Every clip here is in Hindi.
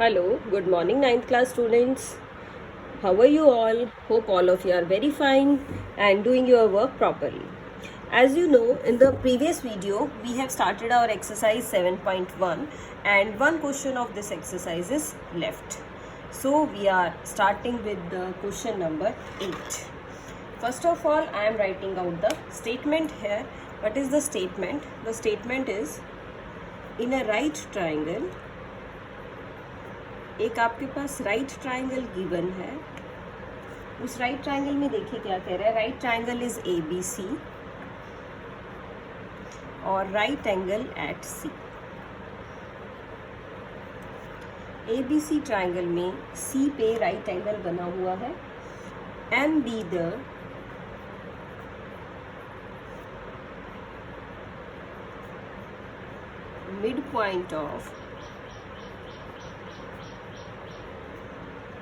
Hello, good morning, ninth class students. How are you all? Hope all of you are very fine and doing your work properly. As you know, in the previous video, we have started our exercise 7.1 and one question of this exercise is left. So, we are starting with the question number 8. First of all, I am writing out the statement here. What is the statement? The statement is, in a right triangle, एक आपके पास राइट ट्राइंगल गिवन है. उस राइट ट्राइंगल में देखिए क्या कह रहा है. Right triangle is A B C और right angle at C. A B C triangle में सी पे राइट एंगल बना हुआ है. M be the mid point of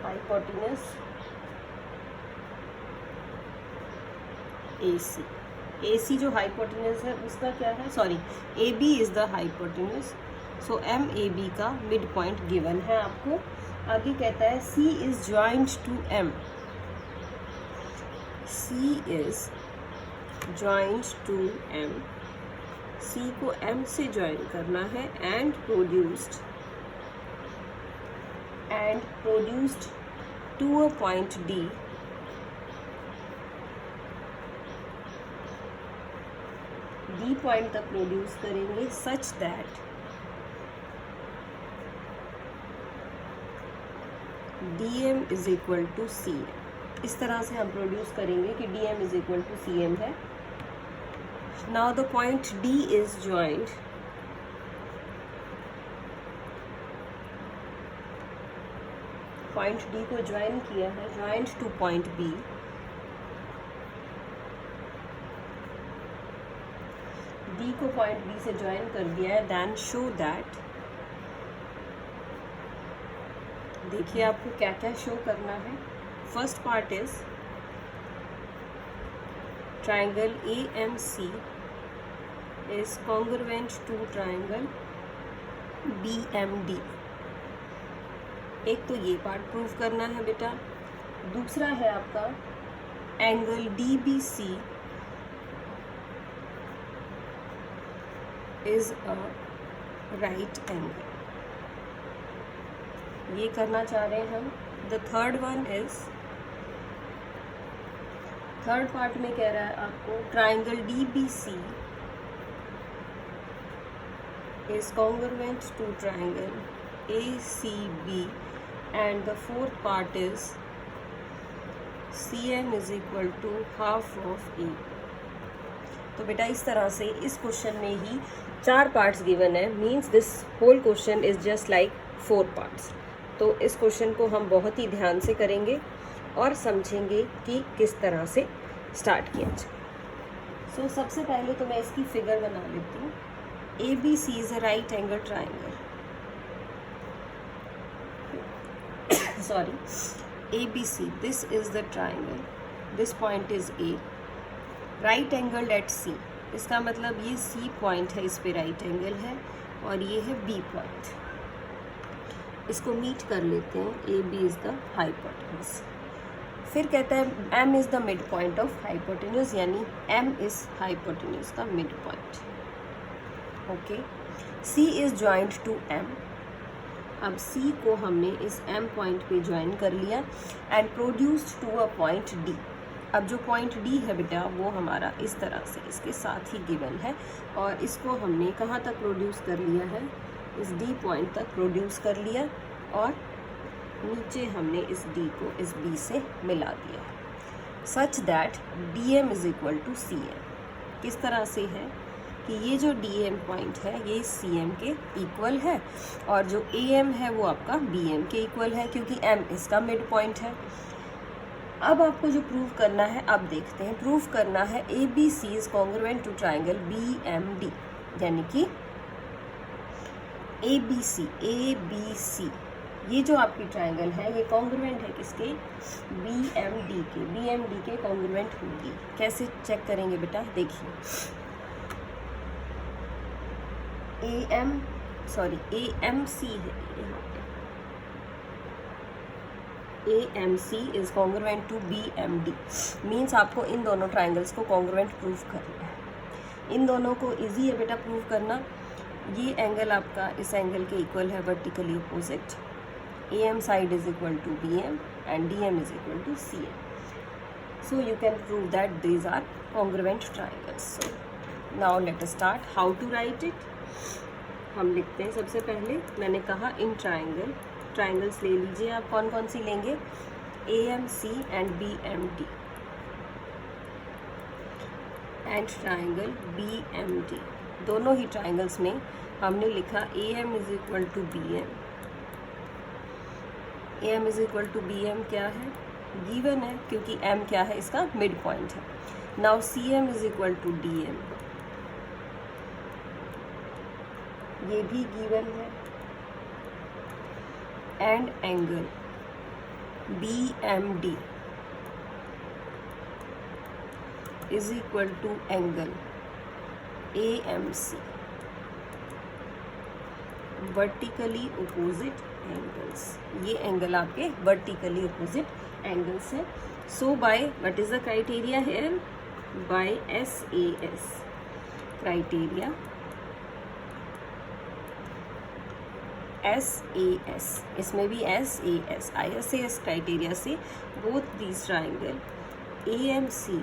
hypotenuse AC. AC जो hypotenuse है उसका क्या है, sorry AB is the hypotenuse. So MAB का मिड पॉइंट गिवन है आपको. आगे कहता है C is joint to M. C is joint to M. C को M से ज्वाइन करना है and produced to a point D point तक प्रोड्यूस करेंगे such that DM is equal to CM. इस तरह से हम प्रोड्यूस करेंगे कि DM is equal to CM है. Now the point D is joined point D को ज्वाइन किया है, joined to point B. D को पॉइंट बी से ज्वाइन कर दिया है. देन शो दैट, देखिए आपको क्या क्या शो करना है. First part is triangle AMC is congruent to triangle BMD. एक तो ये पार्ट प्रूव करना है बेटा. दूसरा है आपका angle DBC is a right angle. ये करना चाह रहे हैं हम. The third one is, third part में कह रहा है आपको triangle DBC is congruent to triangle ACB. And the fourth part is CM is equal to half of A. तो बेटा इस तरह से इस क्वेश्चन में ही 4 पार्ट्स गिवन है. Means this whole question is just like 4 parts. तो इस क्वेश्चन को हम बहुत ही ध्यान से करेंगे और समझेंगे कि किस तरह से स्टार्ट किया जाए. सो सबसे पहले तो मैं इसकी फिगर बना लेती हूँ. ABC is a right angle triangle. Sorry, ABC, this is the triangle, this point is A, right angled at C. इसका मतलब ये C पॉइंट है, इस पे राइट एंगल है और ये है B पॉइंट. इसको मीट कर लेते हैं. AB is the hypotenuse. फिर कहता है M is the mid point of hypotenuse, यानी M इज हाइपोटेन्यूज का mid point. Okay. C is joint to M. अब C को हमने इस M पॉइंट पे ज्वाइन कर लिया and produced to a point D. अब जो पॉइंट D है बेटा वो हमारा इस तरह से इसके साथ ही गिवन है और इसको हमने कहाँ तक प्रोड्यूस कर लिया है, इस D पॉइंट तक प्रोड्यूस कर लिया और नीचे हमने इस D को इस B से मिला दिया such that DM is equal to CM. किस तरह से है कि ये जो DM पॉइंट है ये CM के इक्वल है और जो AM है वो आपका BM के इक्वल है क्योंकि M इसका मिड पॉइंट है. अब आपको जो प्रूव करना है, अब देखते हैं. प्रूव करना है ABC is congruent to triangle BMD, यानी कि ABC ये जो आपकी ट्राइंगल है ये कॉन्ग्रुएंट है किसके, BMD के कॉन्ग्रुएंट होगी. कैसे चेक करेंगे बेटा, देखिए AMC है यहाँ पे, AMC is congruent to BMD, means आपको इन दोनों ट्राइंगल्स को कॉन्ग्रुएंट प्रूव करना है। इन दोनों को इजी है बेटा प्रूव करना। ये एंगल आपका इस एंगल के इक्वल है, vertically opposite. AM side is equal to BM and DM is equal to CM, so you can prove that these are congruent triangles. So now let us start how to write it. हम लिखते हैं सबसे पहले, मैंने कहा इन ट्राइंगल्स ले लीजिए आप। कौन कौन सी लेंगे? AMC and BMD and triangle BMD। दोनों ही ट्राइंगल्स में हमने लिखा AM is equal to BM। AM is equal to BM क्या है? गिवन है, क्योंकि M क्या है? इसका मिड पॉइंट है। Now CM is equal to DM, ये भी गिवन है। And angle BMD is equal to angle AMC, vertically opposite angles. ये एंगल आपके वर्टिकली अपोजिट एंगल्स है। So by what is the criteria here? By SAS criteria, SAS, इसमें भी SAS, ISAS क्राइटेरिया से both this triangle AMC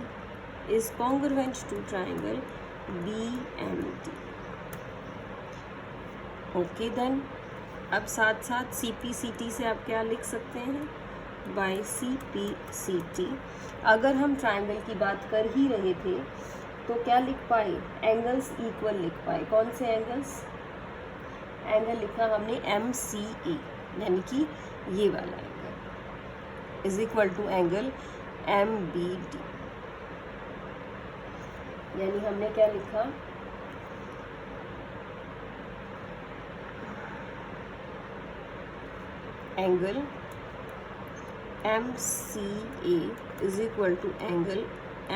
is congruent to triangle BMD। Okay then, अब साथ साथ CPCT से आप क्या लिख सकते हैं? बाय CPCT अगर हम ट्राइंगल की बात कर ही रहे थे तो क्या लिख पाए? एंगल्स इक्वल लिख पाए। कौन से एंगल्स? एंगल लिखा हमने MCA, यानी कि ये वाला angle is equal to angle MBD, यानी हमने क्या लिखा? Angle MCA is equal to angle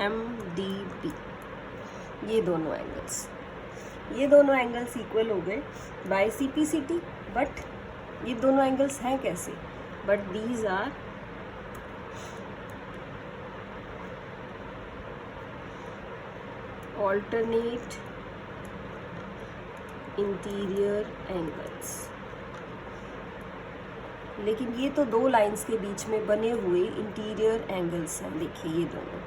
MDB। ये दोनों एंगल्स इक्वल हो गए बाय CPCT। बट ये दोनों एंगल्स हैं कैसे? But these are alternate interior angles. लेकिन ये तो दो लाइंस के बीच में बने हुए इंटीरियर एंगल्स हैं, देखिए ये दोनों।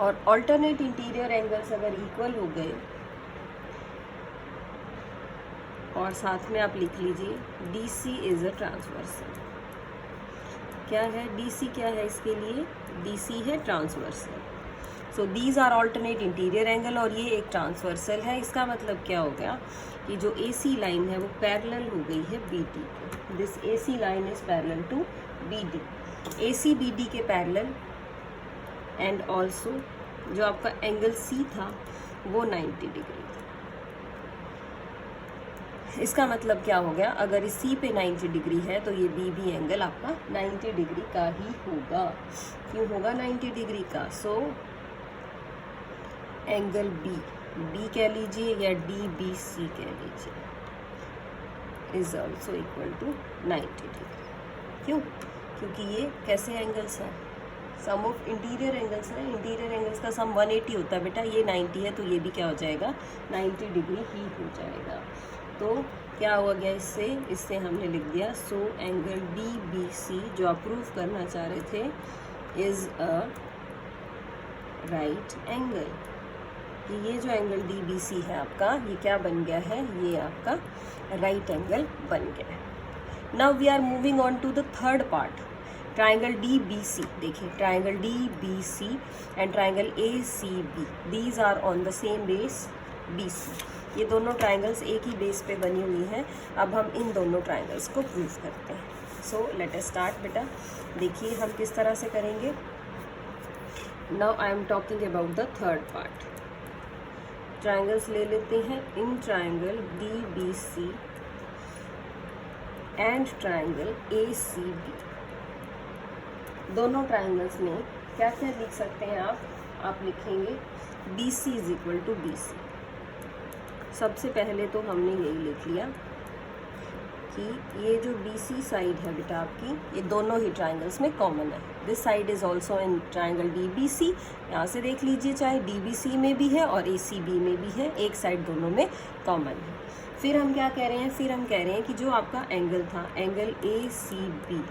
और ऑल्टरनेट इंटीरियर एंगल्स अगर इक्वल हो गए, और साथ में आप लिख लीजिए DC इज अ ट्रांसवर्सल। क्या है DC? क्या है इसके लिए? DC है transversal. So these are alternate interior angle और ये एक ट्रांसवर्सल है। इसका मतलब क्या हो गया कि जो AC लाइन है वो पैरेलल हो गई है BD के। This AC line is parallel to BD, AC BD के पैरेलल। एंड ऑल्सो जो आपका एंगल C था वो 90 डिग्री था। इसका मतलब क्या हो गया? अगर इस C पे 90 डिग्री है तो ये BB एंगल आपका 90 डिग्री का ही होगा। क्यों होगा 90 डिग्री का? सो एंगल B कह लीजिए या DBC कह लीजिए, is also equal to 90 degree. क्यों? क्योंकि ये कैसे एंगल्स हैं? सम ऑफ इंटीरियर एंगल्स हैं। इंटीरियर एंगल्स का सम 180 होता है बेटा, ये 90 है तो ये भी क्या हो जाएगा? 90 डिग्री ही हो जाएगा। तो क्या हुआ गया इससे हमने लिख दिया सो एंगल DBC जो आप प्रूव करना चाह रहे थे इज़ अ राइट एंगल। ये जो एंगल DBC है आपका, ये क्या बन गया है? ये आपका राइट एंगल बन गया है। Now we are moving on to the third part, triangle DBC। देखिए triangle DBC and triangle ACB, these are on the same base BC। ये दोनों ट्राइंगल्स एक ही बेस पे बनी हुई हैं। अब हम इन दोनों ट्राइंगल्स को प्रूव करते हैं। सो लेट अस स्टार्ट बेटा। देखिए हम किस तरह से करेंगे। Now I am talking about the third part. Triangles ले लेते हैं। In triangle DBC and triangle ACB, दोनों ट्राइंगल्स में क्या क्या लिख सकते हैं आप लिखेंगे BC is equal to BC। सबसे पहले तो हमने यही लिख लिया कि ये जो BC साइड है बेटा आपकी, ये दोनों ही ट्राइंगल्स में कॉमन है। This side is also in triangle DBC। यहाँ से देख लीजिए, चाहे DBC में भी है और ACB में भी है, एक साइड दोनों में कॉमन है। फिर हम क्या कह रहे हैं, फिर हम कह रहे हैं कि जो आपका एंगल था, angle ACB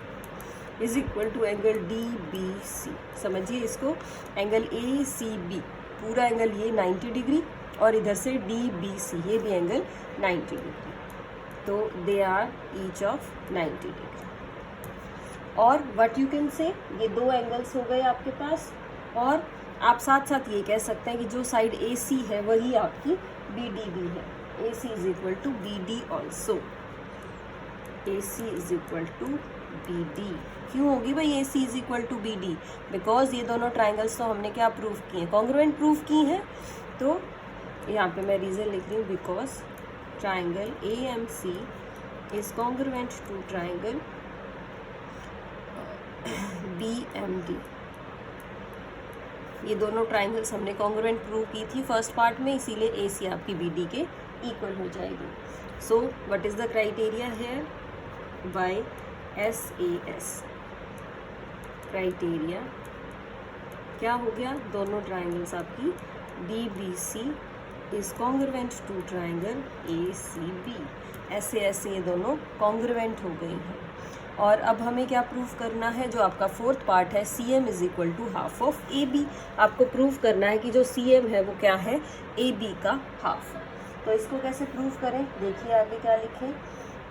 is equal to angle DBC। समझिए इसको, एंगल ACB पूरा एंगल ये 90 डिग्री और इधर से DBC ये भी एंगल 90 डिग्री, तो they are each of 90 degree. और व्हाट यू कैन से, ये दो एंगल्स हो गए आपके पास, और आप साथ साथ ये कह सकते हैं कि जो साइड AC है वही आपकी BD भी है। AC is equal to BD also, AC is equal to BD। क्यों होगी भाई AC is equal to BD? Because ये दोनों ट्राइंगल्स तो हमने क्या प्रूव किए हैं, कॉन्ग्रुएंट प्रूव की हैं। तो यहाँ पे मैं रीज़न लिख रही हूँ, because triangle AMC is congruent to triangle BMD। ये दोनों ट्राइंगल्स हमने कॉन्ग्रुएंट प्रूव की थी फर्स्ट पार्ट में, इसीलिए AC आपकी BD के इक्वल हो जाएगी। So what is the criteria here? By SAS criteria क्या हो गया, दोनों ट्राइंगल्स आपकी DBC is congruent to triangle ACB। ऐसे ऐसे ये दोनों कॉन्ग्रुएंट हो गई हैं। और अब हमें क्या प्रूव करना है, जो आपका फोर्थ पार्ट है, CM is equal to half of AB। आपको प्रूव करना है कि जो CM है वो क्या है, AB का हाफ है। तो इसको कैसे प्रूव करें, देखिए आगे क्या लिखें।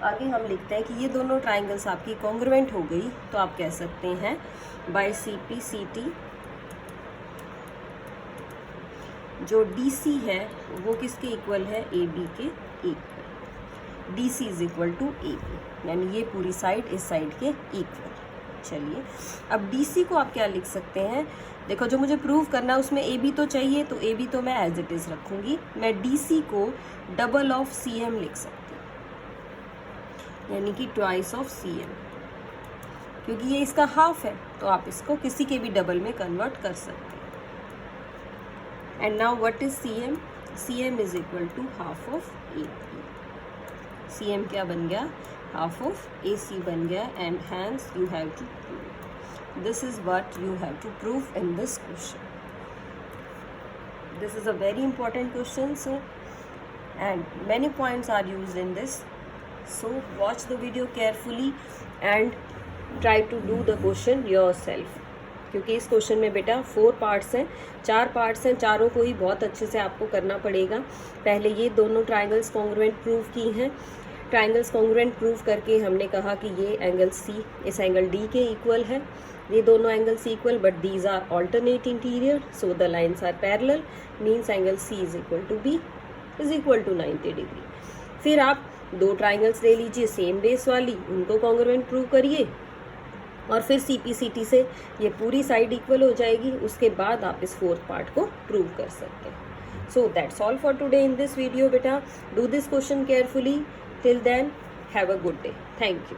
आगे हम लिखते हैं कि ये दोनों ट्राइंगल्स आपकी कॉन्ग्रुएंट हो गई, तो आप कह सकते हैं बाय CPCT जो DC है वो किसके इक्वल है, AB के equal. DC is equal to AB, यानी ये पूरी साइड इस साइड के इक्वल। चलिए अब DC को आप क्या लिख सकते हैं, देखो जो मुझे प्रूव करना है उसमें AB तो चाहिए, तो AB तो मैं एज इट इज़ रखूँगी। मैं DC को डबल ऑफ CM लिख सकती हूँ, यानी कि ट्वाइस ऑफ CM, क्योंकि ये इसका हाफ है, तो आप इसको किसी के भी डबल में कन्वर्ट कर सकते हैं। And now what is CM? CM is equal to half of AB। CM क्या बन गया, हाफ ऑफ AC बन गया। And hence you have to prove, this is what you have to prove in this question. This is a very important question, so and many points are used in this, so watch the video carefully and try to do the question yourself, क्योंकि इस क्वेश्चन में बेटा 4 पार्ट्स हैं, 4 पार्ट्स हैं, चारों को ही बहुत अच्छे से आपको करना पड़ेगा। पहले ये दोनों ट्राइंगल्स कॉन्ग्रुएंट प्रूव की हैं, ट्राइंगल्स कॉन्ग्रुएंट प्रूव करके हमने कहा कि ये एंगल C इस एंगल D के इक्वल है, ये दोनों angles equal, but these are alternate interior, so the lines are parallel, means angle C is equal to B is equal to 90 degree. फिर आप दो ट्राइंगल्स ले लीजिए सेम बेस वाली, उनको कॉन्ग्रुएंट प्रूव करिए, और फिर CPCT से ये पूरी साइड इक्वल हो जाएगी। उसके बाद आप इस फोर्थ पार्ट को प्रूव कर सकते हैं। So that's all for today in this video बेटा। Do this question carefully. Till then have a good day. Thank you.